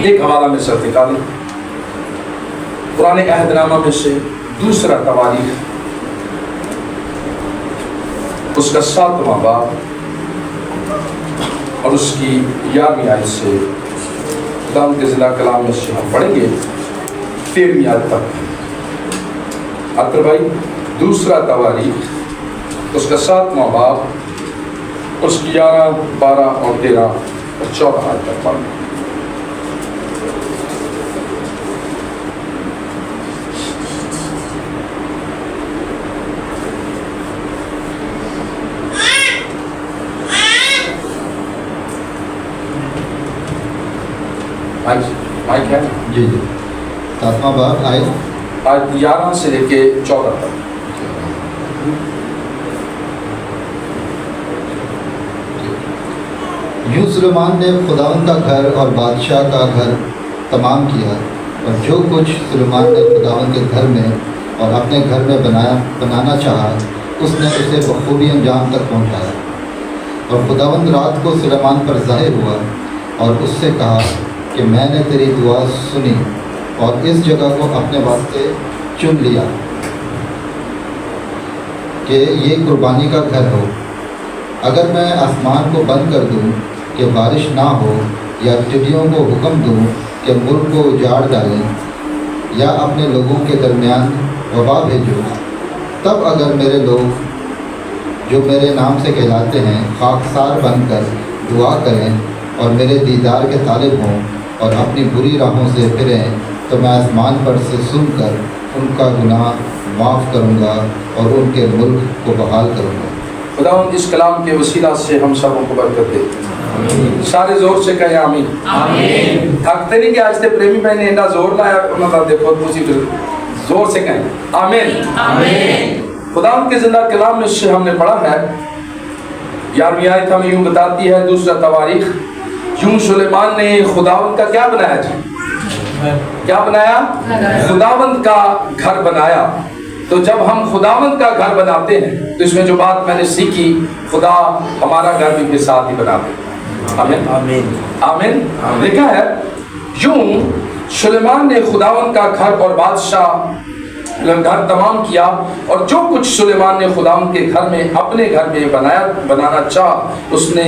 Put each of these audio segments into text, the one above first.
ایک حوالہ میں سر نکالیں، پرانے عہد نامہ میں سے دوسرا تواریخ اس کا 7واں باب اور اس کی 11ویں آیت سے خدا کے ضلع کلام میں سے ہم پڑھیں گے 13ویں آیت تک۔ عطر بھائی دوسرا تواریخ اس کا 7واں باب اس کی 11، 12 اور 13 اور 14 آیت تک پڑھیں گے۔ مائک ہے جی جی 7واں باب آیت 11 سے لے کے 14 تک۔ یوں سلیمان نے خداوند کا گھر اور بادشاہ کا گھر تمام کیا، اور جو کچھ سلیمان نے خداوند کے گھر میں اور اپنے گھر میں بنانا چاہا اس نے اسے بخوبی انجام تک پہنچایا۔ اور خداوند رات کو سلیمان پر ظاہر ہوا اور اس سے کہا کہ میں نے تیری دعا سنی اور اس جگہ کو اپنے واسطے چن لیا کہ یہ قربانی کا گھر ہو۔ اگر میں آسمان کو بند کر دوں کہ بارش نہ ہو، یا ٹڈیوں کو حکم دوں کہ ملک کو اجاڑ ڈالیں، یا اپنے لوگوں کے درمیان وبا بھیجو، تب اگر میرے لوگ جو میرے نام سے کہلاتے ہیں خاکسار بن کر دعا کریں اور میرے دیدار کے طالب ہوں اور اپنی بری راہوں سے پھریں، تو میں آسمان پر سے سن کر ان کا گناہ معاف کروں گا اور ان کے ملک کو بحال کروں گا۔ خداوند اس کلام کے وسیلہ سے ہم سبوں کو برکت دے۔ سارے زور سے کہیں آمین۔ آمین۔ تھکتے نہیں کہ آج سے پریمی بھائی نے ایڈا زور لایا، انہوں نے دیکھو دوسری زور سے کہیں آمین۔ آمین۔ خداوند کے زندہ کلام میں سے ہم نے پڑھا ہے 11ویں آیت ہمیں یوں بتاتی ہے، دوسرا تواریخ، یوں سلیمان نے خداوند کا کیا بنایا جی؟ کیا بنایا؟ خداوند کا گھر بنایا۔ تو جب ہم خداوند کا گھر بناتے ہیں تو اس میں جو بات میں نے سیکھی، خدا ہمارا گھر بھی کے ساتھ ہی بناتے ہیں۔ آمین آمین آمین۔ لکھا ہے یوں سلیمان نے خداوند کا گھر اور بادشاہ گھر تمام کیا، اور جو کچھ سلیمان نے خداوند کے گھر میں اپنے گھر میں بنانا چاہا اس نے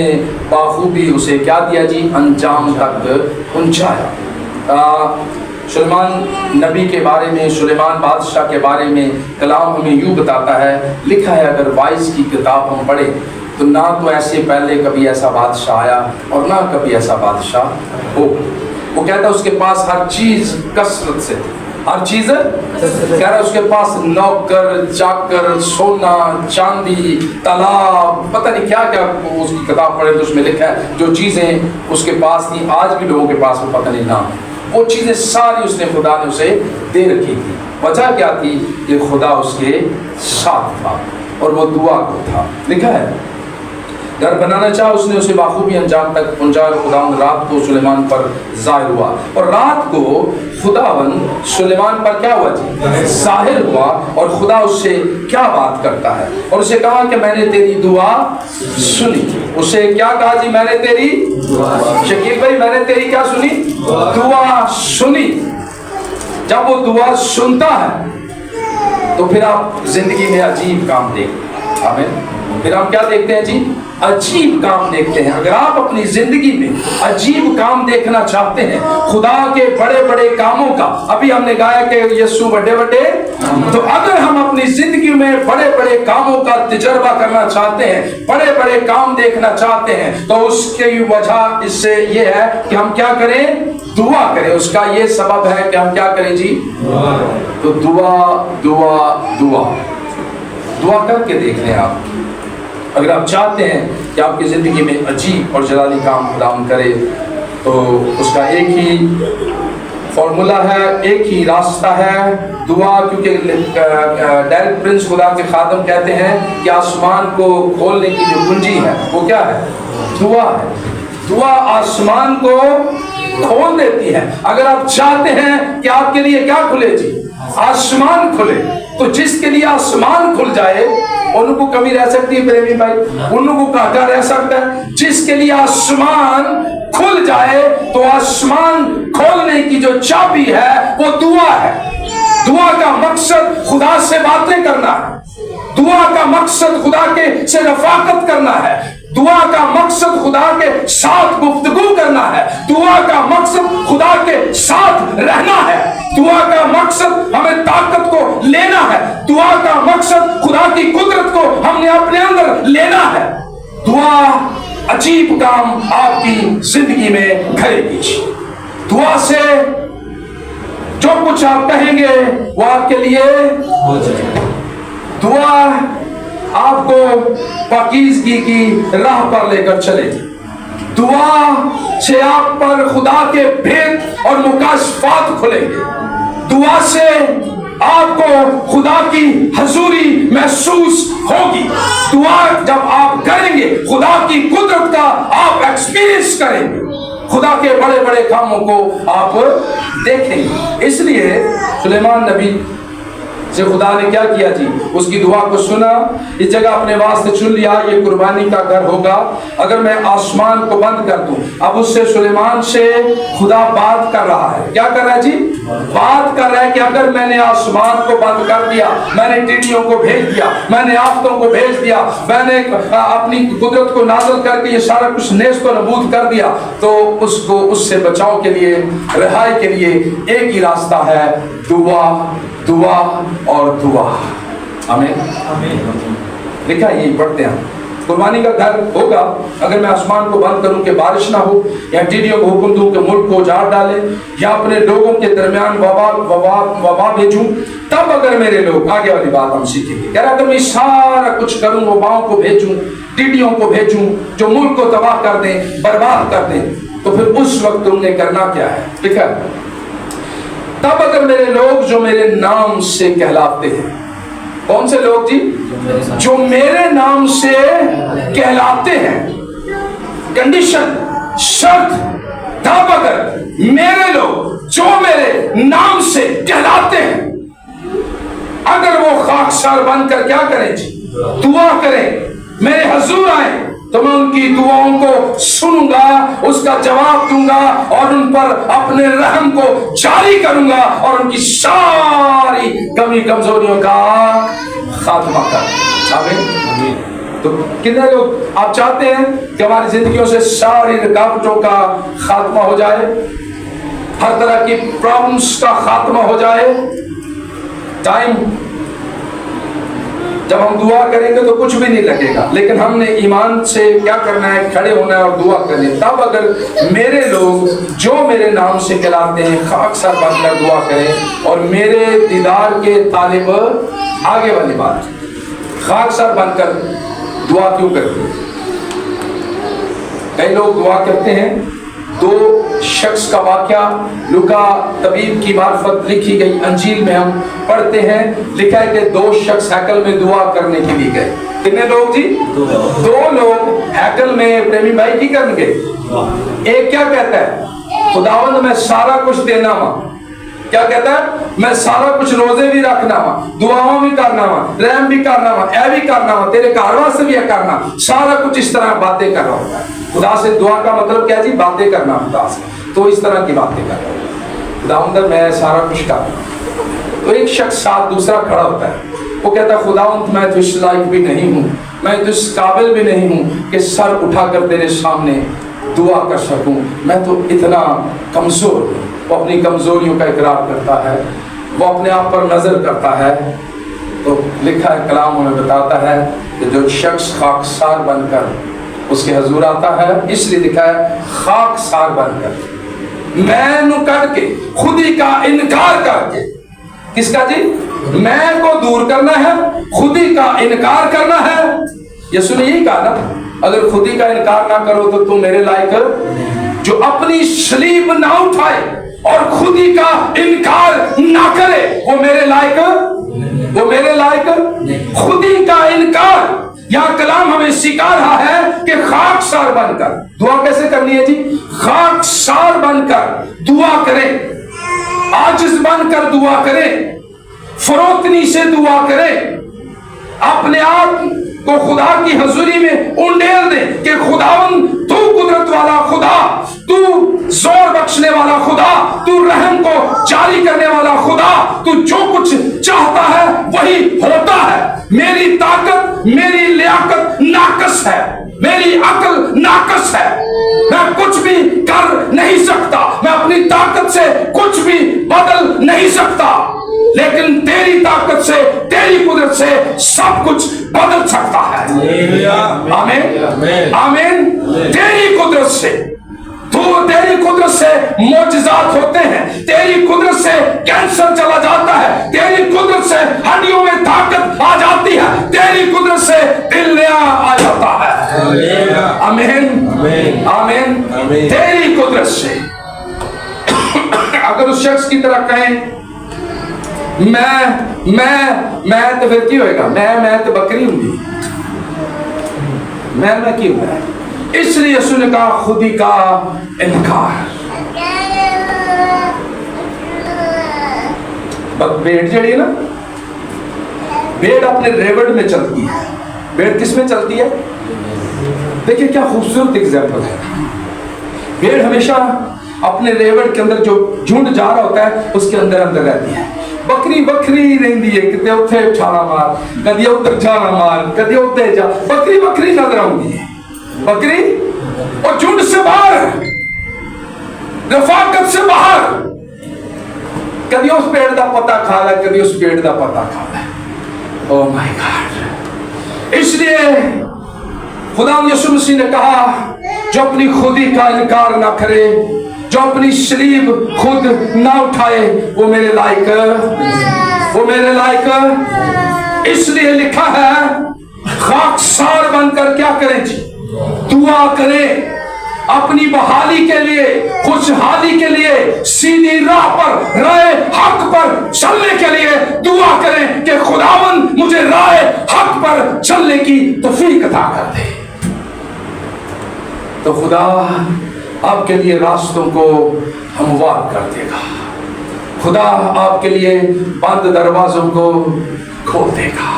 بخوبی اسے کیا دیا جی؟ انجام تک پہنچایا۔ سلیمان نبی کے بارے میں، سلیمان بادشاہ کے بارے میں کلام ہمیں یوں بتاتا ہے، لکھا ہے اگر 22 کی کتاب ہم پڑھیں تو نہ تو ایسے پہلے کبھی ایسا بادشاہ آیا اور نہ کبھی ایسا بادشاہ ہو۔ وہ کہتا ہے اس کے پاس ہر چیز کثرت سے تھی، ہر چیز کہہ رہا ہے اس کے پاس نوکر چاکر، سونا چاندی، تالاب، پتہ نہیں کیا کیا۔ اس کی کتاب پڑھے تو اس میں لکھا ہے جو چیزیں اس کے پاس تھیں آج بھی لوگوں کے پاس وہ پتہ نہیں نام، وہ چیزیں ساری اس نے خدا نے اسے دے رکھی تھی۔ وجہ کیا تھی؟ کہ خدا اس کے ساتھ تھا اور وہ دعا کو تھا۔ لکھا ہے گھر بنانا چاہا اس نے اسے بخوبی انجام تک پہنچایا۔ خداوند رات کو سلیمان پر ظاہر ہوا، اور رات کو خداوند سلیمان پر کیا ہوا جی؟ ظاہر ہوا، اور خدا اس سے کیا بات کرتا ہے اور اسے کہا کہ میں نے تیری دعا سنی۔ اسے کیا کہا جی؟ میں نے تیری شکیل بھائی میں نے تیری کیا سنی؟ دعا سنی۔ جب وہ دعا سنتا ہے تو پھر آپ زندگی میں عجیب کام دیکھتے ہیں۔ آمین۔ پھر ہم کیا دیکھتے ہیں جی؟ عجیب کام دیکھتے ہیں۔ اگر آپ اپنی زندگی میں عجیب کام دیکھنا چاہتے ہیں، خدا کے بڑے بڑے کاموں کا، ابھی ہم نے گایا کہ یسوع بڑے بڑے، تو اگر ہم اپنی زندگی میں بڑے بڑے کاموں کا تجربہ کرنا چاہتے ہیں، بڑے بڑے کام دیکھنا چاہتے ہیں، تو اس کی وجہ اس سے یہ ہے کہ ہم کیا کریں؟ دعا کریں۔ اس کا یہ سبب ہے کہ ہم کیا کریں جی؟ تو دعا دعا دعا دعا کر کے دیکھ لیں آپ۔ اگر آپ چاہتے ہیں کہ آپ کی زندگی میں عجیب اور جلالی کام خداوند کرے تو اس کا ایک ہی فارمولا ہے، ایک ہی راستہ ہے، دعا۔ کیونکہ ڈائریکٹ پرنس خدا کے خادم کہتے ہیں کہ آسمان کو کھولنے کی جو کنجی ہے وہ کیا ہے؟ دعا ہے۔ دعا آسمان کو کھول دیتی ہے۔ اگر آپ چاہتے ہیں کہ آپ کے لیے کیا کھلے جی؟ آسمان کھلے، تو جس کے لیے آسمان کھل جائے ان کو کمی رہ سکتی ہے پریمی بھائی؟ ان کو گھاٹا رہ سکتا ہے؟ جس کے لیے آسمان खुल जाए तो आसमान खोलने की जो चाबी है वो दुआ है। दुआ का मकसद खुदा से बातें करना है। दुआ का मकसद खुदा के से रफाकत करना है। दुआ का मकसद खुदा के साथ गुफ्तगू करना है। दुआ का मकसद खुदा के साथ रहना है। दुआ का मकसद हमें ताकत को लेना है। दुआ का मकसद खुदा की कुदरत को हमने अपने अंदर लेना है। दुआ अजीब काम आपकी जिंदगी में करेगी। दुआ से जो कुछ आप कहेंगे वो आपके लिए हो जाएगा। दुआ आपको पाकीज़गी की राह पर लेकर चलेगी। दुआ से आप पर खुदा के भेद और मुकाशफात खुलेंगे। दुआ से आपको खुदा की हजूरी महसूस होगी। दुआ जब आप करेंगे खुदा की कुदरत का आप एक्सपीरियंस करेंगे। खुदा के बड़े बड़े कामों को आप देखेंगे। इसलिए सुलेमान नबी से खुदा ने क्या किया जी, उसकी दुआ को सुना, इस जगह अपने वास्ते चुन लिया ये कुर्बानी का घर होगा। अगर मैं आसमान को बंद कर दूं, अब उससे सुलेमान से खुदा बात कर रहा है। क्या कर रहा है जी? बात कर रहा है कि अगर मैंने आसमान को बंद कर दिया, मैंने टिड्डियों को भेज दिया, मैंने आफतों को भेज दिया, मैंने अपनी कुदरत को नाज़िल करके ये सारा कुछ नेस्त और नबूद कर दिया, तो उसको उससे बचाव के लिए, रिहाई के लिए एक ही रास्ता है, दुआ, दुआ और दुआ। आमीन। लिखा है, यही पढ़ते हैं। कुर्बानी का घर होगा अगर मैं आसमान को बंद करूं कि बारिश ना हो, या टिड्डियों को हुक्म दूं कि मुल्क को उजाड़ डाले, या अपने लोगों के दरमियान वबा भेजूं, तब अगर मेरे लोग, आगे वाली बात हम सीखेंगे, कह रहा अगर मैं सारा कुछ करूं, वबाओं को भेजूं, टिड्डियों को भेजूं जो मुल्क को तबाह कर दें, बर्बाद कर दें, तो फिर उस वक्त तुमने करना क्या है? लिखा है, तब अगर मेरे लोग जो मेरे नाम से कहलाते हैं, कौन से लोग जी? जो मेरे नाम से कहलाते हैं। कंडीशन, शर्त, तब अगर मेरे लोग जो मेरे नाम से कहलाते हैं, अगर वो खाकसार बनकर क्या करें जी? दुआ करें, मेरे हजूर आए, तो मैं उनकी दुआओं को सुनूंगा, उसका जवाब दूंगा और उन पर अपने रहम को जारी करूंगा और उनकी सारी कमी कमजोरियों का खात्मा कर। आमीन। तो कितने लोग आप चाहते हैं कि हमारी जिंदगियों से सारी रुकावटों का खात्मा हो जाए, हर तरह की प्रॉब्लम्स का खात्मा हो जाए? टाइम जब हम दुआ करेंगे तो कुछ भी नहीं लगेगा, लेकिन हमने ईमान से क्या करना है? खड़े होना है और दुआ करनी। तब अगर मेरे लोग जो मेरे नाम से कहलाते हैं खाकसार बनकर दुआ करें और मेरे दीदार के तालिब, आगे वाली बात, खाकसार बनकर दुआ क्यों करते हैं? कई लोग दुआ करते हैं। दो शख्स का वाकया लुका तबीब की मार्फत लिखी गई अंजील में हम पढ़ते हैं। लिखा है कि दो शख्स हैकल में दुआ करने के लिए गए। कितने लोग जी? दो लोग हैकल में प्रेमी भाई की करने गए। एक क्या कहता है? खुदावंद मैं सारा कुछ देना वा। क्या कहता है? मैं सारा कुछ रोजे भी रखना वा, दुआओं भी करना वा, रहम भी करना वा, ऐ भी करना वा, तेरे कारवा से भी करना, सारा कुछ इस तरह बातें कर रहा होता है। खुदा से दुआ का मतलब क्या जी? बातें करना खुदा से। तो इस तरह की बातें कर रहा हूँ, खुदावंद मैं सारा कुछ कर रहा हूँ। तो एक शख्स साथ दूसरा खड़ा होता है, वो कहता है खुदावंद मैं तो इस लायक भी नहीं हूँ, मैं तो इस काबिल भी नहीं हूँ कि सर उठाकर तेरे सामने दुआ कर सकूं, मैं तो इतना कमजोर हूँ। वो अपनी कमजोरियों का इकरार करता है, वो अपने आप पर नजर करता है। तो लिखा है कलाम हमें बताता है कि जो शख्स खाकसार बनकर उसके हजूर आता है, इसलिए लिखा है खाकसार बनकर, मैं नु करके, खुदी का इनकार करके। किसका जी? मैं को दूर करना है, खुदी का इनकार करना है। यीशु ने यही कहा ना, अगर खुदी का इनकार ना करो तो तुम मेरे लायक, जो अपनी सलीब ना उठाए और खुदी का इनकार ना करे वो मेरे लायक, वो मेरे लायक। खुदी का इनकार, यह कलाम हमें सिखा रहा है कि खाकसार बनकर दुआ कैसे करनी है जी? खाकसार बनकर दुआ करें, आजिज बनकर दुआ करें, फरोतनी से दुआ करें, अपने आप को खुदा की हजूरी में उंडेल दे कि खुदावन तू कुदरत वाला खुदा, तू जोर बख्शने वाला खुदा, तू रहम को जारी करने वाला खुदा, तू जो कुछ चाहता है वही होता है। मेरी ताकत, मेरी लियाकत नाकस है, मेरी अकल नाकस है, मैं कुछ भी कर नहीं सकता, मैं अपनी ताकत से कुछ भी बदल नहीं सकता, लेकिन तेरी ताकत से, तेरी कुदरत से सब कुछ बदल सकता है। आमीन आमीन। तेरी कुदरत से, तेरी कुदरत से मोजज़ात होते हैं, तेरी कुदरत से कैंसर चला जाता है, तेरी कुदरत से हड्डियों में ताकत आ जाती है, तेरी कुदरत से दिल नया आ जाता है। आमीन आमीन। तेरी कुदरत से। अगर उस शख्स की तरह कहें मैं तो फिर की होएगा, मैं तो बकरी हूँ, मैं की हूँ। इसलिए यीशु ने कहा खुदी का इनकार। भेड़ जड़ी है ना, भेड़ अपने रेवड़ में चलती है। भेड़ किस में चलती है? देखिए क्या खूबसूरत एग्जाम्पल है। भेड़ हमेशा अपने रेवड़ के अंदर जो झुंड जा रहा होता है उसके अंदर अंदर रहती है। बकरी बकरी रहती है, कदे उथे छाला मार, कदे उधर छाला मार, कदे उधर जा, बकरी बकरी नजर आती है। बकरी और झुंड से बाहर, रफाकत से बाहर, कभी उस पेड़ का पता खा ला, कभी उस पेड़ का पता खा ला। Oh my God. इसलिए खुदा यीशु मसीह ने कहा जो अपनी खुदी का इनकार ना करे, जो अपनी सलीब खुद ना उठाए, वो मेरे लायक, वो मेरे लायक। इसलिए लिखा है खाकसार बनकर क्या करें जी? दुआ करें अपनी बहाली के लिए, खुशहाली के लिए, सीधी राह पर, राह हक पर चलने के लिए दुआ करें कि खुदावन मुझे राह हक पर चलने की तौफीक अता कर दे। तो खुदा आपके लिए रास्तों को हमवार कर देगा। खुदा आपके लिए बंद दरवाजों को खोल देगा।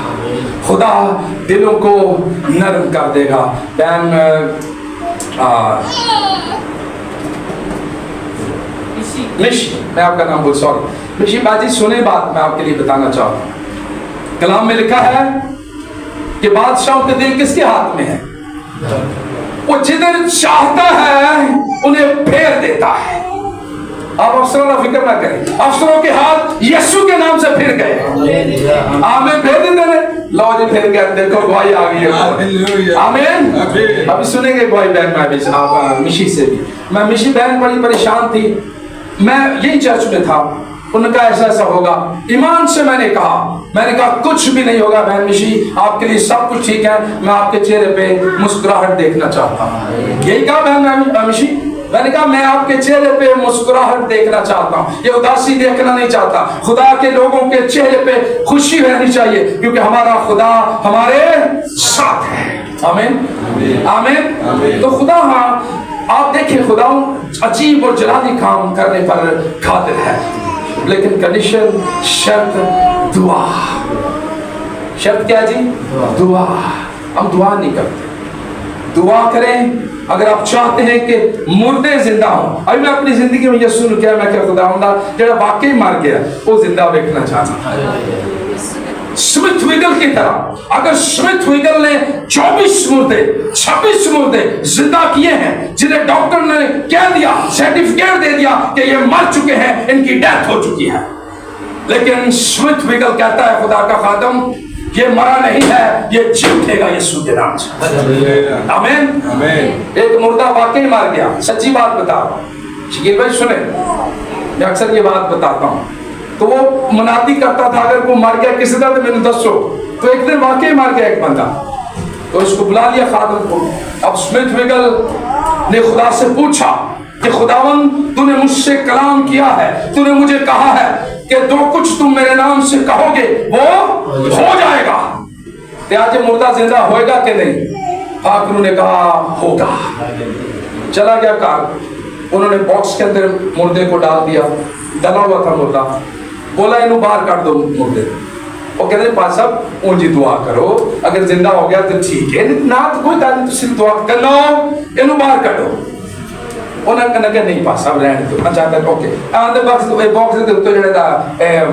खुदा दिलों को नरम कर देगा। मिशी, मैं आपका नाम बोल, सॉरी मिशी बाजी, सुने बात मैं आपके लिए बताना चाहता हूँ। कलाम में लिखा है कि बादशाहों के दिल किसके हाथ में है? वो जिधर चाहता है उन्हें फेर देता है। आप अफसरों का फिक्र ना करें, अफसरों के हाथ यीशु के नाम से फिर गए। आमीन। फेर देते हैं, लो जी फिर गए, देखो गवाही आ गई है। आमीन। अभी सुनेंगे गवाही बहन में भी, आप मिशी से भी। मैं मिशी बहन बड़ी परेशान थी, मैं यही चर्च में था, उनका ऐसा ऐसा होगा। ईमान से मैंने कहा कुछ भी नहीं होगा बहन मिशी, आपके लिए सब कुछ ठीक है, मैं आपके चेहरे पे मुस्कुराहट देखना चाहता हूँ। यही कहा बहन मिशी, मैंने कहा मैं आपके चेहरे पे मुस्कुराहट देखना चाहता हूँ, ये उदासी देखना नहीं चाहता। खुदा के लोगों के चेहरे पे खुशी रहनी चाहिए, क्योंकि हमारा खुदा हमारे साथ है। आमीन आमीन। तो खुदा, हाँ आप देखिए, खुदा अजीब और जलाली काम करने पर कादिर है, लेकिन कंडीशन, शर्त दुआ। शर्त क्या जी? दुआ। हम दुआ नहीं करते। दुआ करें अगर आप चाहते हैं कि मुर्दे जिंदा हो। अभी मैं अपनी जिंदगी में यीशु ने क्या, मैं क्या खुदा जो वाकई मार गया वो जिंदा देखना चाहता। स्मिथ विगल की तरह, अगर स्मिथ विगल ने 26 मुर्दे जिंदा किए हैं, जिन्हें डॉक्टर ने कह दिया, सर्टिफिकेट दे दिया कि ये मर चुके हैं, इनकी डेथ हो चुकी है, लेकिन स्मिथ विगल कहता है खुदा का खादम ये मरा नहीं है, ये जी उठेगा यीशु के नाम से। आमीन आमीन। एक मुर्दा वाकई मार गया, सच्ची बात बता रहा हूं, शकील भाई सुने, मैं अक्सर ये बात बताता हूँ। तो वो मुनादी करता था अगर वो मर गया किसी तरह तो मैंने दसो, तो एक दिन वाकई मर गया एक बंदा, तो इसको बुला लिया खादम को। अब स्मिथ विगल ने खुदा से पूछा कि खुदावन तूने मुझसे कलाम किया है, तूने मुझे कहा है कि जो कुछ तुम मेरे नाम से कहोगे वो हो जाएगा, तो आज मुर्दा जिंदा होएगा कि नहीं? फाकरू ने कहा होगा। चला गया कार, उन्होंने बॉक्स के अंदर मुर्दे को डाल दिया, डला हुआ था मुर्दा, बोला इन्हें बाहर काट दो मुर्दे। وہ کہتے ہیں پاس صاحب اونجی دعا کرو, اگر زندہ ہو گیا تو ٹھیک ہے, نہ تو کوئی گل نہیں, صرف دعا کرنا یہ باہر کڈو. انہاں کہنا کہ نہیں پاس صاحب رہنے دو. اچھا اوکے آندے باکس دے اوتے جڑے دا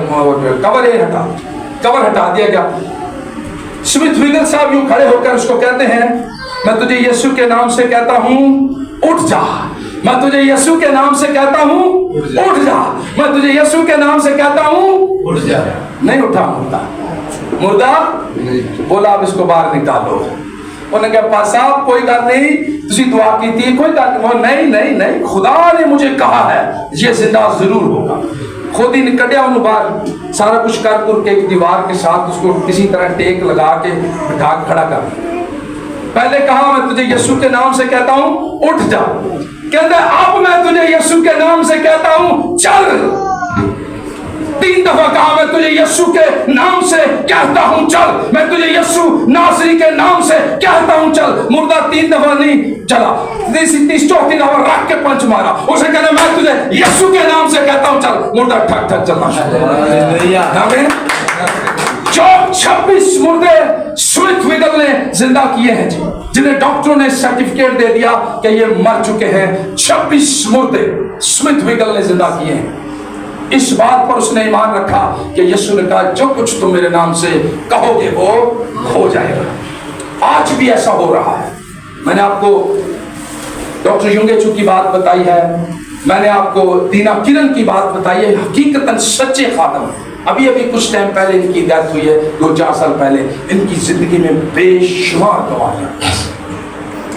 کور ہے کور ہٹا دیا گیا. سمتھ ویگل صاحب یوں کھڑے ہو کر اس کو کہتے ہیں میں تجھے یسوع کے نام سے کہتا ہوں اٹھ جا, میں تجھے یسوع کے نام سے کہتا ہوں اٹھ جا, میں تجھے یسوع کے نام سے کہتا ہوں اٹھ جا. نہیں اٹھا مردہ بولا اب اس کو باہر نکالو. انہوں نے کہا پاس صاحب کوئی گل نہیں, تسی دعا کی تھی کوئی گل نہیں, نہیں نہیں خدا نے مجھے کہا ہے یہ زندہ ضرور ہوگا. خود ہی نکلیا انہوں باہر, سارا کچھ کر کے ایک دیوار کے ساتھ اس کو کسی طرح ٹیک لگا کے بٹھا کھڑا کر. پہلے کہا میں تجھے یسوع کے نام سے کہتا ہوں اٹھ جا, کہتا ہے اب میں تجھے یسوع کے نام سے کہتا ہوں چل. 3 دفعہ کہا میں تجھے یسوع کے نام سے کہتا ہوں چل, میں تجھے یسوع ناصری کے نام سے کہتا ہوں چل. مردہ 3 دفعہ نہیں چلا, 34 دفعہ رکھ کے پنچ مارا. اسے کہنا میں تجھے یسوع کے نام سے کہتا ہوں چل, مردہ ٹھک ٹھک چلنا شروع. جو 26 مردے سمتھ ویگل نے زندہ کیے ہیں جنہیں ڈاکٹروں نے سرٹیفکیٹ دے دیا کہ یہ مر چکے ہیں, 26 مردے سمتھ ویگل نے زندہ کیے ہیں. اس بات پر اس نے ایمان رکھا کہ یسوع نے کہا جو کچھ تم میرے نام سے کہو گے وہ ہو جائے گا. آج بھی ایسا ہو رہا ہے. میں نے آپ کو ڈاکٹر یونگچو کی بات بتائی ہے, میں نے آپ کو دینا کرن کی بات بتائی ہے, حقیقتاً سچے خادم. ابھی کچھ ٹائم پہلے ان کی ڈیتھ ہوئی ہے, 2-4 سال پہلے. ان کی زندگی میں بے شمار گواہیاں,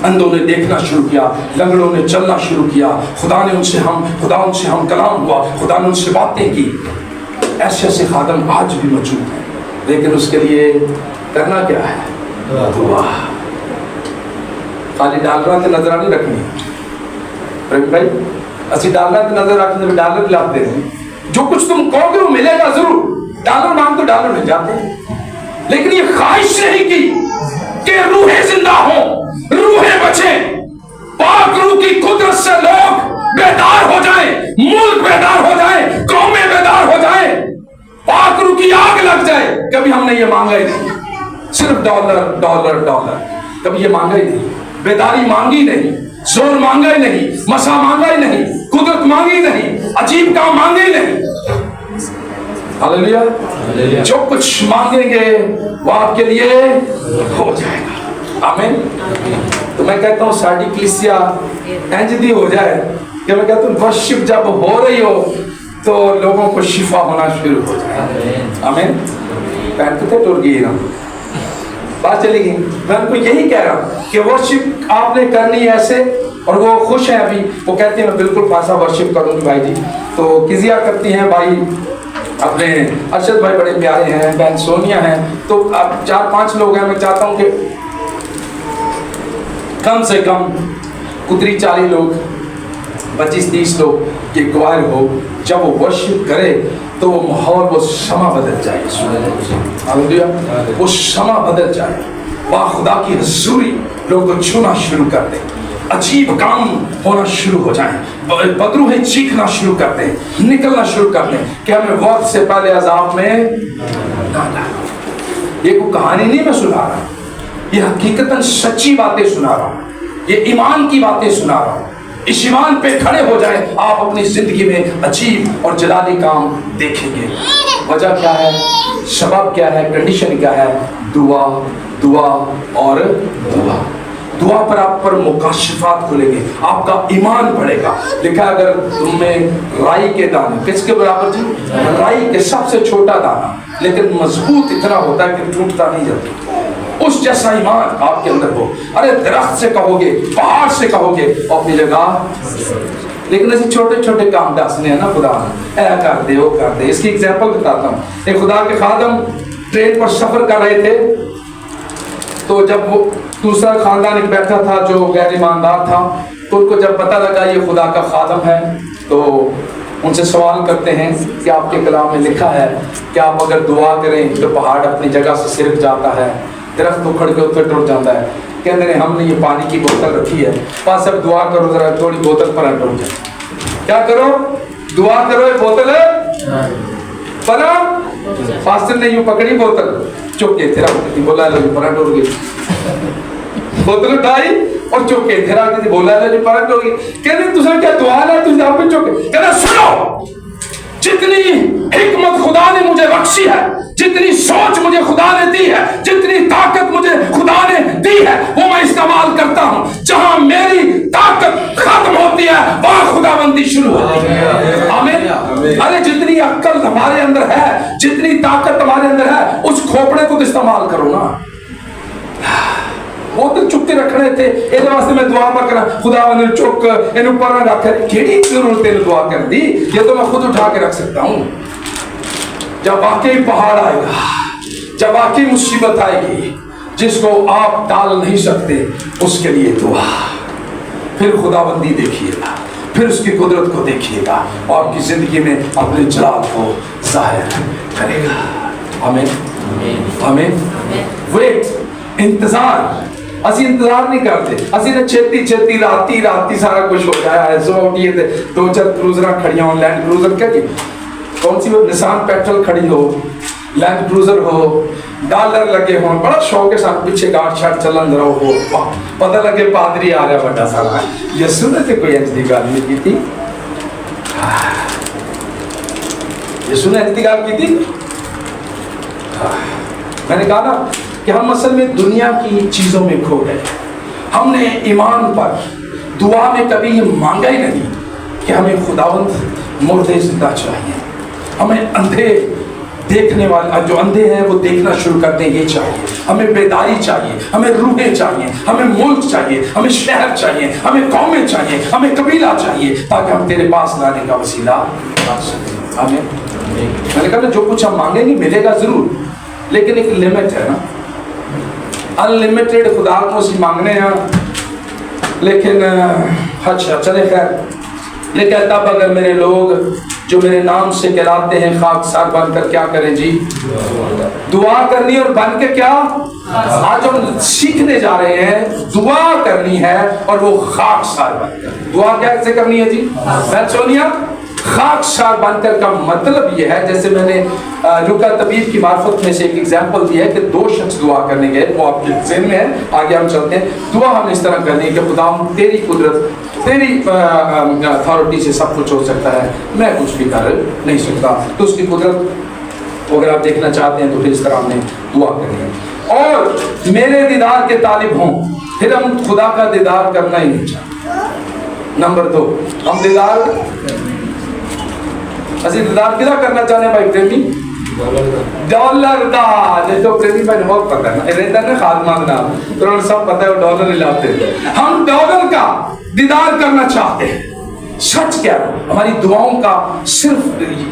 اندھوں نے دیکھنا شروع کیا, لنگڑوں نے چلنا شروع کیا, خدا ان سے ہم کلام ہوا, خدا نے ان سے باتیں کی. ایسے ایسے خادم آج بھی موجود ہیں, لیکن اس کے لیے کرنا کیا ہے؟ دعا. خالی ڈالرا تے نظر نہیں رکھنی پریم بھائی, اسی ڈالرا تے نظر رکھنے میں ڈالر لاتے ہیں. جو کچھ تم کہو گے وہ ملے گا ضرور. ڈالر مانگ تو ڈالر مل جاتے ہیں, لیکن یہ خواہش نہیں کی کہ روحیں زندہ ہوں, روحیں بچیں, پاک روح کی قدرت سے لوگ بیدار ہو جائیں, ملک بیدار ہو جائیں, قومیں بیدار ہو جائیں, پاک روح کی آگ لگ جائے. کبھی ہم نے یہ مانگا ہی نہیں, صرف ڈالر ڈالر ڈالر, کبھی یہ مانگا ہی نہیں. بیداری مانگی نہیں, زور مانگا ہی نہیں, مسا مانگا ہی نہیں, قدرت مانگی نہیں, عجیب کام مانگے ہی نہیں. ہاللیلویہ. جو کچھ مانگیں گے وہ آپ کے لیے ہو جائے گا. آمین. تو میں کہتا ہوں ساڑی کلیسیا انج دی ہو جائے کہ میں کہتا ہوں ورشپ جب ہو رہی ہو تو لوگوں کو شفا ہونا شروع ہو جائے. آمین. پینٹ تو ٹوٹ گئی نا, بات چلی گئی. میں ان کو یہی کہہ رہا ہوں کہ ورشپ آپ نے کرنی ہے ایسے, اور وہ خوش ہیں. ابھی وہ کہتے ہیں میں بالکل پاسا ورشپ کروں گی بھائی جی. تو کزیا کرتی ہیں, بھائی اپنے ارشد بھائی بڑے پیارے ہیں, بہن سونیا ہیں. تو اب 4-5 لوگ ہیں. میں چاہتا ہوں کہ کم سے کم 30-40 لوگ, 25-30 لوگ یہ گواہ ہو. جب وہ ورشپ کرے تو وہ ماحول, وہ شمع بدل جائے. وہ شمع بدل جائے, واہ خدا کی حضوری لوگوں کو چھونا شروع کر دے, عجیب کام ہونا شروع ہو جائیں, بدروہیں چیخنا شروع کر دیں, نکلنا شروع کر دیں کہ ہمیں وقت سے پہلے عذاب میں نہ ڈالو. یہ کوئی کہانی نہیں میں سنا رہا, یہ حقیقتاً سچی باتیں سنا رہا ہوں, یہ ایمان کی باتیں سنا رہا ہوں. اس ایمان پہ کھڑے ہو جائیں, آپ اپنی زندگی میں عجیب اور جلالی کام دیکھیں گے. وجہ کیا ہے, سبب کیا ہے, کنڈیشن کیا ہے؟ دعا, دعا اور دعا. دعا پر آپ پر مکاشفات کھلیں گے, آپ کا ایمان بڑھے گا. لکھا اگر تم میں رائی کے دانے, کس کے برابر جی؟ رائی کے سب سے چھوٹا دانا, لیکن مضبوط اتنا ہوتا ہے کہ ٹوٹتا نہیں جاتا. اس جیسا ایمان آپ کے اندر ہو. ارے درخت سے کہو گے, پہاڑ سے کہو گے, اپنی جگہ. لیکن ایسے چھوٹے چھوٹے کام دسنے ہیں نا خدا نے, اے کر دے وہ کر دے. اس کی ایگزامپل بتاتا ہوں. ایک خدا کے خادم ٹرین پر سفر کر رہے تھے, تو جب وہ دوسرا خاندان ایک بیٹھا تھا جو غیر ایماندار تھا, تو ان کو جب پتہ لگا یہ خدا کا خادم ہے, تو ان سے سوال کرتے ہیں کہ آپ کے کلام میں لکھا ہے کہ آپ اگر دعا کریں تو پہاڑ اپنی جگہ سے سرک جاتا ہے, درخت اکھڑ کے اتنے ٹوٹ جاتا ہے. کہتے ہیں ہم نے یہ پانی کی بوتل رکھی ہے, پاس اب دعا کرو ذرا تھوڑی بوتل پر ٹوٹ جائے. کیا کرو؟ دعا کرو, یہ بوتل ہے پر पास्टर ने यूं पकड़ी बोतल, चुप के तेरा बोला लो पलट हो गई, बोतल उठाई और चुप के तेरा बोला लो पलट हो गई। कहते तुझे क्या दुआ है, तुझे आप पे चुप के कहना सुनो, जितनी हिकमत खुदा ने मुझे बख्शी है, जितनी सोच मुझे खुदा ने दी है, जितनी ताकत मुझे खुदा ने दी है, वो मैं इस्तेमाल करता हूं। जहां मेरी ताकत खत्म होती है वहां खुदाबंदी शुरू होती है। आमीन। अरे जितनी अक्ल हमारे अंदर है, जितनी ताकत हमारे अंदर है, उस खोपड़े को तो इस्तेमाल करो ना। वो तो चुप के रखने थे, ਇਹਦੇ ਵਾਸਤੇ मैं दुआ पर करा खुदा ने चुक इन ऊपर ना रख, केड़ी जरूरत तेरे दुआ कर दी, ये तो मैं खुद उठा के रख सकता हूं। जब वाकई पहाड़ आएगा, जब वाकई मुसीबत आएगी जिसको आप टाल नहीं सकते, उसके लिए दुआ, फिर खुदाबंदी देखिएगा, फिर उसकी कुदरत को देखिएगा और आपकी जिंदगी में अपने जलाल को जाहिर करेगा। आमीन आमीन। वेट, इंतजार, ਅਸੀਂ इंतजार नहीं करते, ਅਸੀਂ ने छेती राती सारा कुछ हो जाया है। सो उठिए थे 2-4 क्रूजर खड़ियां हो, लैंड क्रूजर क्या जी, कौन सी वो निसान पेट्रोल खड़ी हो, लैंड क्रूजर हो, डॉलर लगे हो, बड़ा शौक के साथ पीछे गार्ड शार्ट चलन रहो हो, पता लगे पादरी आ रहा बड़ा सारा। ये सुने थे कोई ऐसी गल नहीं की थी, ये सुने ऐसी गल की थी। मैंने कहा ना कि हम असल में दुनिया की चीजों में खो गए। हमने ईमान पर दुआ में कभी ये मांगा ही नहीं कि हमें खुदावंद मुर्दे जिंदा चाहिए, हमें अंधे देखने वाले, जो अंधे हैं वो देखना शुरू करते हैं, ये चाहिए, हमें बेदारी चाहिए, हमें रूहें चाहिए, हमें मुल्क चाहिए, हमें शहर चाहिए, हमें कौमें चाहिए, हमें कबीला चाहिए, ताकि हम तेरे पास लाने का वसीला बन सकें। आमीन। मैंने कहा जो कुछ हम मांगेंगे मिलेगा जरूर, लेकिन एक लिमिट है ना। अनलिमिटेड खुदा को ਅਸੀਂ मांगने हैं, लेकिन अच्छा चले खैर। लेकिन तब अगर मेरे लोग जो मेरे नाम से कहलाते हैं खाकसार बनकर क्या करें जी, दुआ करनी, और बन के क्या, आज हम सीखने जा रहे हैं दुआ करनी है, और वो खाकसार बनकर। दुआ कैसे करनी है जी, मैं सोनिया, खाकसार बनकर का मतलब ये है, जैसे मैंने लुका तबीब की मार्फत में से एक एग्जांपल दिया है कि 2 शख्स दुआ करने गए, वो आपके ज़हन में है, आगे हम चलते हैं। दुआ हमने इस तरह करनी है कि खुदा तेरी कुदरत, तेरी अथॉरिटी से सब कुछ हो सकता है, मैं कुछ भी कर नहीं सकता, तो उसकी कुदरत अगर आप देखना चाहते हैं तो फिर इस तरह हमने दुआ करनी है। और मेरे दीदार के तालिब हों, फिर हम खुदा का दीदार करना ही नहीं चाहते। नंबर 2, हम दीदार ਅਸੀਂ दीदार किदा करना चाहते हैं भाई प्रेमी, डॉलर दा। देखो प्रेमी भाई बहुत पता है ना, रहता है ना खादमा का नाम, तो उन्हें सब पता है वो डॉलर ही लाते हैं। हम डॉलर का दीदार करना चाहते हैं। सच क्या है, हमारी दुआओं का सिर्फ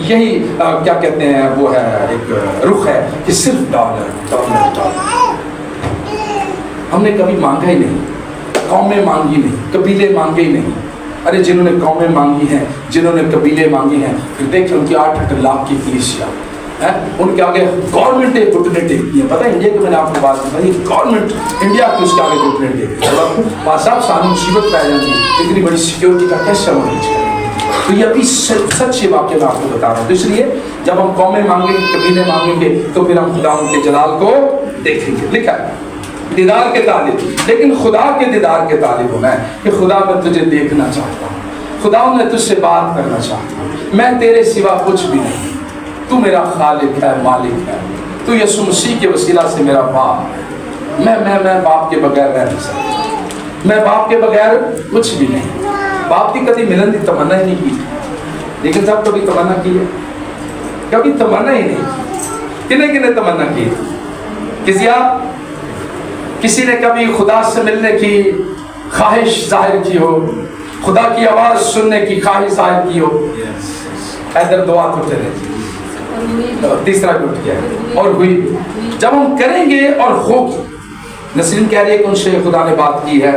यही क्या कहते हैं, वो है एक रुख है कि सिर्फ डॉलर डॉलर डॉलर। हमने कभी मांगा ही नहीं, कौमें मांगी नहीं, कबीले मांगे ही नहीं। अरे जिन्होंने कौमें मांगी हैं, जिन्होंने कबीले मांगी हैं, फिर देखिए उनकी 8-8 लाख की कलीसिया है, उनके आगे गवर्नमेंट एक घुटने टेकती है। पता है इंडिया की मैंने आपको बात बताई, गवर्नमेंट इंडिया की उसके आगे घुटने टेकती है। वहाँ साहब सारी मुसीबत पाई जाती है, इतनी बड़ी सिक्योरिटी का कैसे मैनेज करें। तो ये अभी सच्चे वाक्य मैं आपको बता रहा हूँ। तो इसलिए जब हम कौमें मांगेंगे, कबीले मांगेंगे, तो फिर हम खुदा के जलाल को देखेंगे। लिखा है दीदार के तालिब, लेकिन खुदा के दीदार के तालिब हूँ मैं, कि खुदा मैं तुझे देखना चाहता हूँ, खुदा मैं तुझसे बात करना चाहता हूँ, मैं तेरे सिवा कुछ भी नहीं, तू मेरा खालिक है, मालिक है, तू यीशु मसीह के वसीला से मेरा बाप है। मैं बाप के बगैर रह नहीं सकता, मैं बाप के बगैर कुछ भी नहीं। बाप की कभी मिलन की तमन्ना ही नहीं की, लेकिन सब कभी तमन्ना की है, कभी तमन्ना ही नहीं। किने किने तमन्ना की, किसी ने कभी खुदा से मिलने की ख्वाहिश जाहिर की हो, खुदा की आवाज सुनने की ख्वाहिश जाहिर की हो, इधर दुआ तो चले, तीसरा टूट गया और हुई। जब हम करेंगे और होगी, नसरीन कह रही है कि उनसे खुदा ने बात की है,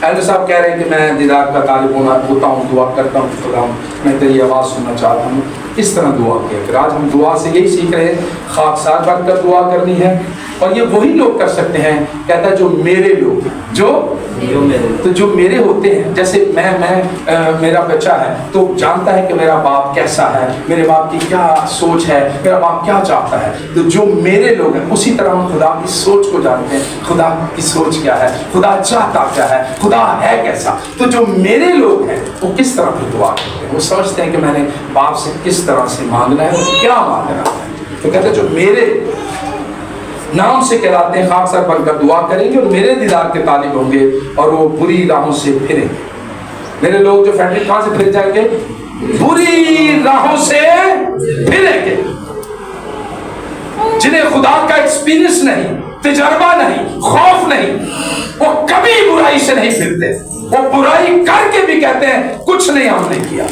एल्डर साहब कह रहे हैं कि मैं दीदार का तालिब होता हूँ, दुआ करता हूँ, खुदा मैं तेरी आवाज़ सुनना चाहता हूँ। इस तरह दुआ किया। फिर आज हम दुआ से यही सीख रहे हैं, खाकसार बनकर दुआ करनी है, और ये वही लोग कर सकते हैं, कहता है जो मेरे लोग, जो तो जो मेरे होते हैं, जैसे मेरा बच्चा है तो जानता है कि मेरा बाप कैसा है, मेरे बाप की क्या सोच है, मेरा बाप क्या चाहता है। तो जो मेरे लोग हैं उसी तरह हम खुदा की सोच को जानते हैं, खुदा की सोच क्या है, खुदा चाहता क्या है, खुदा है कैसा। तो जो मेरे लोग हैं वो किस तरह की दुआ करते हैं, वो समझते हैं कि मैंने बाप से किस तरह से मांगना है और क्या मांगना है। तो कहते हैं जो मेरे नाम से कहलाते हैं खाक सर बनकर दुआ करेंगे और मेरे दीदार के तालिब होंगे और वो बुरी राहों से फिरेंगे। मेरे लोग जो फैक्ट्री कहां से फिर जाएंगे? बुरी राहों से फिरेंगे। जिन्हें खुदा का एक्सपीरियंस नहीं, तजर्बा नहीं, खौफ नहीं, वो कभी बुराई से नहीं फिरते। वो बुराई करके भी कहते हैं कुछ नहीं हमने किया।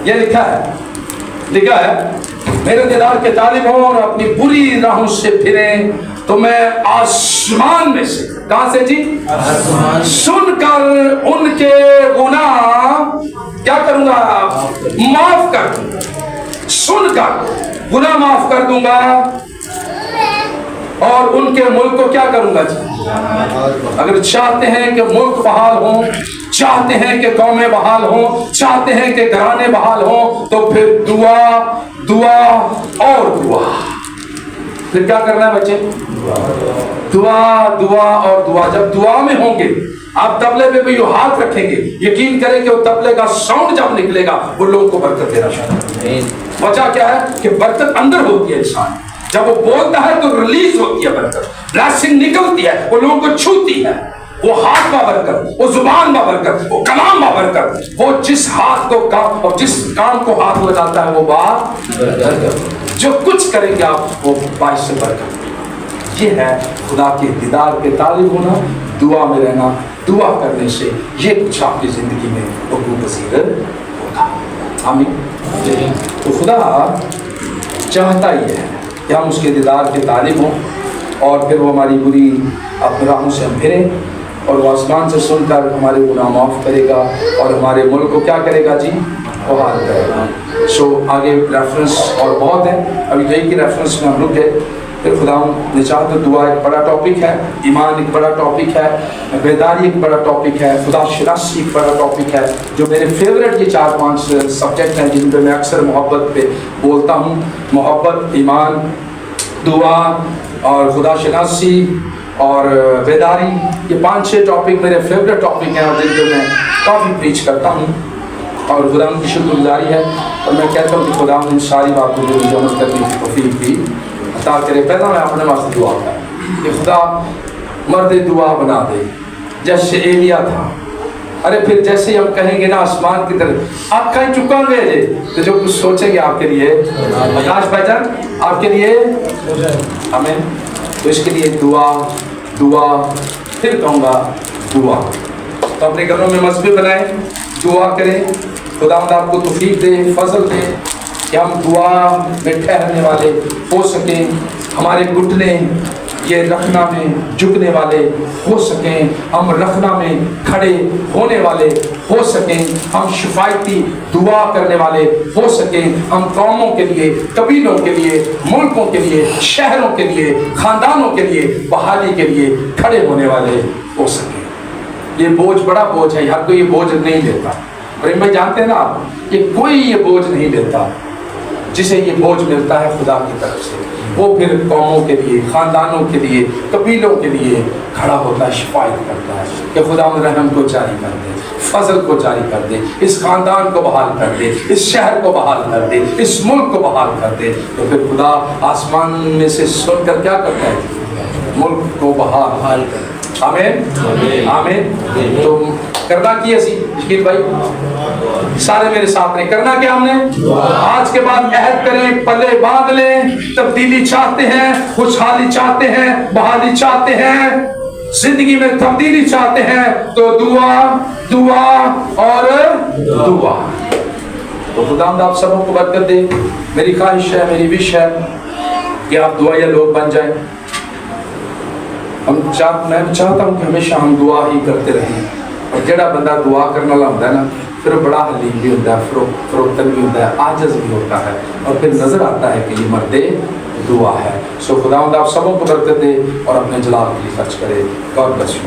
ये लिखा है मेरे दीदार के तालिब हो और अपनी बुरी राहों से फिरें तो मैं आसमान में से, कहां से जी? आसमान, सुनकर उनके गुनाह क्या करूंगा? माफ कर दूंगा। सुनकर गुनाह माफ कर दूंगा और उनके मुल्क को क्या करूंगा जी? अगर चाहते हैं कि मुल्क बहाल हो, चाहते हैं कि कौमें बहाल हो, चाहते हैं कि घराने बहाल हो, तो फिर दुआ दुआ और दुआ। फिर क्या करना है बच्चे? दुआ दुआ और दुआ। जब दुआ में होंगे आप तबले पे भी हाथ रखेंगे, यकीन करें कि वो तबले का साउंड जब निकलेगा वो लोगों को बरकत देना शुरू करेगा। वजह क्या है कि बरकत अंदर होती है। इंसान जब वो बोलता है तो रिलीज होती है बरकत, ब्लेसिंग निकलती है, वो लोगों को छूती है। वो हाथ में बरकत, वो जुबान में बरकत, वो कलाम में बरकत, वो जिस हाथ को काम और जिस काम को हाथ लगाता है वो बात जो कुछ करेंगे आप वो बाइश से बरकत। ये है खुदा के दीदार के तालिब होना, दुआ में रहना। दुआ करने से ये कुछ आपकी जिंदगी में वक़ूअ पज़ीर होगा। आमीन। तो खुदा चाहता ही है कि हम उसके दीदार के तालिब हों और फिर वो हमारी बुरी अपनी राहों से हम फिरें और वो आसमान से सुनकर हमारे गुनाह माफ़ करेगा और हमारे मुल्क को क्या करेगा जी? बहाल करेगा। सो आगे रेफरेंस और बहुत है, अभी तो एक ही रेफरेंस में हम रुक गए। फिर खुदा ने चाहा तो दुआ एक बड़ा टॉपिक है, ईमान एक बड़ा टॉपिक है, बेदारी एक बड़ा टॉपिक है, खुदा शनासी एक बड़ा टॉपिक है। जो मेरे फेवरेट ये 4-5 सब्जेक्ट हैं जिन पर मैं अक्सर मोहब्बत पे बोलता हूँ। मोहब्बत, ईमान, दुआ और खुदा शनासी और बेदारी, ये 5-6 टॉपिक मेरे फेवरेट टॉपिक हैं और जिन पर मैं काफ़ी प्रीच करता हूँ और खुदा की शुक्रगुजारी है। और मैं कहता हूँ कि खुदा इन सारी बातों को मुझे अमल करने की तौफीक भी अता करे। पहला मैं अपने वास्ते दुआ करूँ कि खुदा मर्द दुआ बना दे जैसे एलिया था। अरे फिर जैसे हम कहेंगे ना आसमान की तरफ आप कहीं चुकांगे जे तो जो कुछ सोचेंगे आपके लिए आकाश भाईजान आपके लिए हमें, तो इसके लिए दुआ दुआ फिर कहूँगा दुआ। तो अपने घरों में मस्जिद बनाएं, दुआ करें, खुदावंद आपको तौफीक दे, फजल दे कि हम दुआ में ठहरने वाले हो सकें, हमारे घुटने ये रखना में झुकने वाले हो सकें, हम रखना में खड़े होने वाले हो सकें, हम शिफायती दुआ करने वाले हो सकें, हम कौमों के लिए, कबीलों के लिए, मुल्कों के लिए, शहरों के लिए, खानदानों के लिए, बहाली के लिए खड़े होने वाले हो सकें। ये बोझ बड़ा बोझ है, हर कोई ये बोझ नहीं लेता। प्रेम भाई जानते हैं ना आप, ये कोई ये बोझ नहीं लेता। जिसे ये बोझ मिलता है खुदा की तरफ से वो फिर कौमों के लिए, खानदानों के लिए, कबीलों के लिए खड़ा होता है, शिफायत करता है कि खुदा रहम को जारी कर दे, फजल को जारी कर दे, इस खानदान को बहाल कर दे, इस शहर को बहाल कर दे, इस मुल्क को बहाल कर दे। तो फिर खुदा आसमान में से सुनकर क्या करता है? मुल्क को बहाल कर। आमीन आमीन। तो करना की ऐसी यकीन भाई सारे मेरे साथ में करना क्या हमने आज के बाद अहद करें, पल्ले बांध लें, तब्दीली चाहते हैं, खुशहाली चाहते हैं, बहाली चाहते हैं, जिंदगी में तब्दीली चाहते हैं तो दुआ दुआ और दुआ। तो खुदावंद आप सबों को बरकत दे। मेरी ख्वाहिश है, मेरी विश है कि आप दुआया लोग बन जाएं। मैं चाहता हूँ कि हमेशा हम दुआ ही करते रहें और जेड़ा बंदा दुआ करने वाला होता है ना फिर बड़ा हलीम भी होता है, फरोख्तन भी होता है, आजज भी होता है और फिर नजर आता है कि ये मर्दे दुआ है। सो खुदावंद आप सबों को बरकत दे और अपने जलाल के लिए खर्च करे। God bless you.